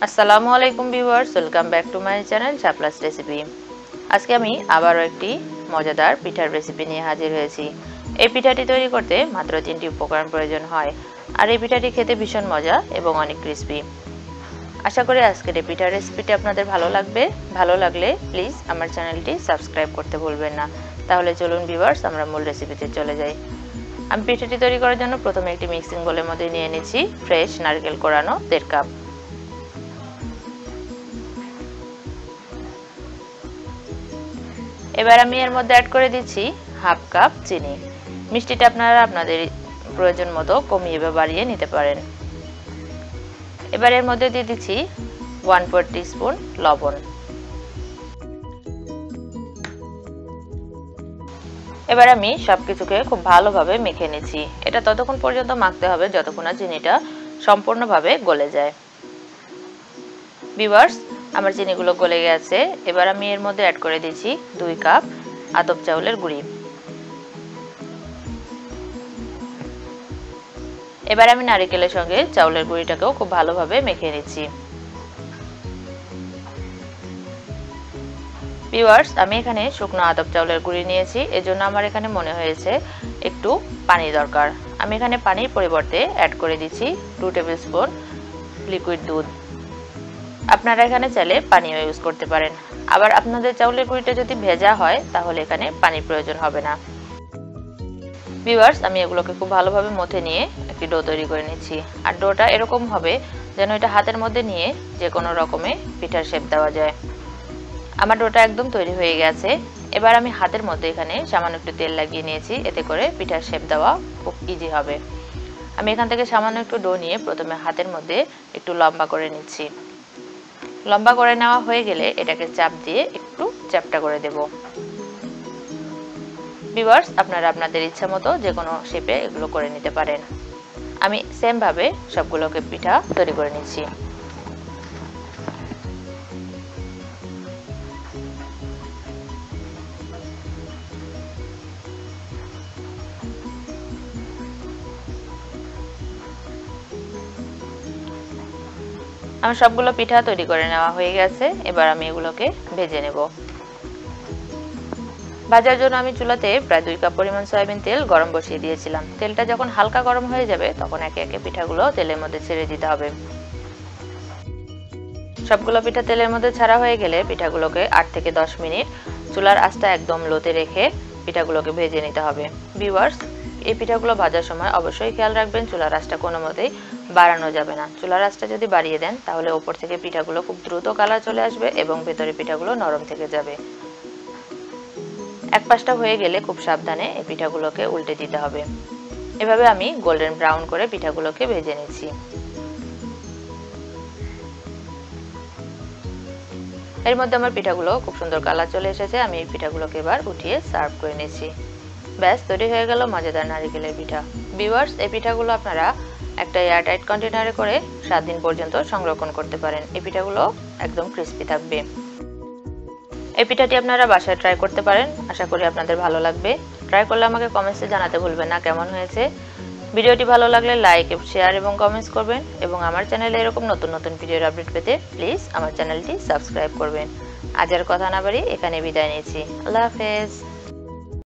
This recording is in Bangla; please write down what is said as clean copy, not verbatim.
আসসালামু আলাইকুম viewers, welcome back to my channel Shapla's recipe. আজকে আমি আবারও একটি মজাদার পিঠার রেসিপি নিয়ে হাজির হয়েছি। এই পিঠাটি তৈরি করতে মাত্র 3টি উপকরণ প্রয়োজন হয়, আর এই পিঠাটি খেতে ভীষণ মজা এবং অনেক ক্রিস্পি। আশা করি আজকের এই পিঠার রেসিপিটি আপনাদের ভালো লাগবে। ভালো লাগলে প্লিজ আমার চ্যানেলটি সাবস্ক্রাইব করতে ভুলবেন না। তাহলে চলুন ভিউয়ার্স, আমরা মূল রেসিপিতে চলে যাই। আমি পিঠাটি তৈরি করার জন্য প্রথমে একটি মিক্সিং বোলের মধ্যে নিয়ে নিচ্ছি ফ্রেশ নারকেল কোরানো 1.5 কাপ। এবার আমি এর মধ্যে অ্যাড করে দিচ্ছি হাফ কাপ চিনি। মিষ্টিটা আপনারা আপনাদের প্রয়োজন মতো কমিয়ে বা বাড়িয়ে নিতে পারেন। এবার এর মধ্যে দিয়ে দিচ্ছি 1/4 টিস্পুন লবণ। এবার আমি সবকিছুকে খুব ভালোভাবে মেখে নিচ্ছি। এটা ততক্ষণ পর্যন্ত মাখতে হবে যতক্ষণ না চিনিটা সম্পূর্ণভাবে গলে যায়। ভিউয়ার্স, আমার চিনিগুলো গলে গেছে। এবার আমি এর মধ্যে অ্যাড করে দিচ্ছি 2 কাপ আতপ চাউলের গুঁড়ি। এবার আমি নারকেলের সঙ্গে চাউলের গুঁড়িটাকেও খুব ভালোভাবে মেখে নিচ্ছি। ভিউয়ার্স, আমি এখানে শুকনো আতপ চাউলের গুঁড়ি নিয়েছি, এজন্য আমার এখানে মনে হয়েছে একটু পানি দরকার। আমি এখানে পানির পরিবর্তে অ্যাড করে দিচ্ছি 2 টেবিল স্পুন লিকুইড দুধ। আপনারা এখানে চাইলে পানিও ইউজ করতে পারেন। আবার আপনাদের চাউলের গুঁড়িটা যদি ভেজা হয় তাহলে এখানে পানির প্রয়োজন হবে না। ভিউয়ার্স, আমি এগুলোকে খুব ভালোভাবে মথে নিয়ে একটি ডো তৈরি করে নিচ্ছি। আর ডোটা এরকম হবে যেন এটা হাতের মধ্যে নিয়ে যে কোনো রকমে পিঠার শেপ দেওয়া যায়। আমার ডোটা একদম তৈরি হয়ে গেছে। এবার আমি হাতের মধ্যে এখানে সামান্য একটু তেল লাগিয়ে নিয়েছি, এতে করে পিঠার শেপ দেওয়া খুব ইজি হবে। আমি এখান থেকে সামান্য একটু ডো নিয়ে প্রথমে হাতের মধ্যে একটু লম্বা করে নিচ্ছি। লম্বা করে নেওয়া হয়ে গেলে এটাকে চাপ দিয়ে একটু চ্যাপ্টা করে দেব। ভিউয়ার্স, আপনারা আপনাদের ইচ্ছা মতো যে কোনো শেপে এগুলো করে নিতে পারেন। আমি সেম ভাবে সবগুলোকে পিঠা তৈরি করে নিচ্ছি। আমার সবগুলো পিঠা তৈরি করে নেওয়া হয়ে গেছে। এবার আমি এগুলোকে ভেজে নেব। ভাজার জন্য আমি চুলাতে প্রায় 2 কাপ পরিমাণ সয়াবিন তেল গরম বসিয়ে দিয়েছিলাম। তেলটা যখন হালকা গরম হয়ে যাবে তখন একে একে পিঠাগুলো তেলের মধ্যে ছেড়ে দিতে হবে। সবগুলো পিঠা তেলের মধ্যে ছাড়া হয়ে গেলে পিঠাগুলোকে 8 থেকে 10 মিনিট চুলার আঁচটা একদম লোতে রেখে পিঠাগুলোকে ভেজে নিতে হবে। ভিউয়ার্স, এই পিঠাগুলো ভাজার সময় অবশ্যই খেয়াল রাখবেন চুলার আঁচটা কোনো মতেই বাড়ানো যাবে না। চুলার আঁচটা যদি বাড়িয়ে দেন তাহলে উপর থেকে পিঠাগুলো খুব দ্রুত কালার চলে আসবে এবং ভেতরে পিঠাগুলো নরম থেকে যাবে। এক পাশটা হয়ে গেলে খুব সাবধানে এই পিঠাগুলোকে উল্টে দিতে হবে। এভাবে আমি গোল্ডেন ব্রাউন করে পিঠাগুলোকে ভেজে নিচ্ছি। এর মধ্যে আমার পিঠাগুলো খুব সুন্দর কালার চলে এসেছে। আমি এই পিঠাগুলোকে এবার উঠিয়ে সার্ভ করে নিচ্ছি। ব্যাস, তৈরি হয়ে গেল মজাদার নারকেলের পিঠা। ভিউয়ার্স, এই পিঠাগুলো আপনারা একটা এয়ারটাইট কন্টেনারে করে 7 দিন পর্যন্ত সংরক্ষণ করতে পারেন। এই পিঠাগুলো একদম ক্রিস্পি থাকবে। এই পিঠাটি আপনারা বাসায় ট্রাই করতে পারেন। আশা করি আপনাদের ভালো লাগবে। ট্রাই করলে আমাকে কমেন্টসে জানাতে ভুলবেন না কেমন হয়েছে। ভিডিওটি ভালো লাগলে লাইক, শেয়ার এবং কমেন্টস করবেন এবং আমার চ্যানেলে এরকম নতুন নতুন ভিডিওর আপডেট পেতে প্লিজ আমার চ্যানেলটি সাবস্ক্রাইব করবেন। আজ আর কথা না বাড়িয়ে এখানে বিদায় নিচ্ছি। আল্লাহ হাফেজ।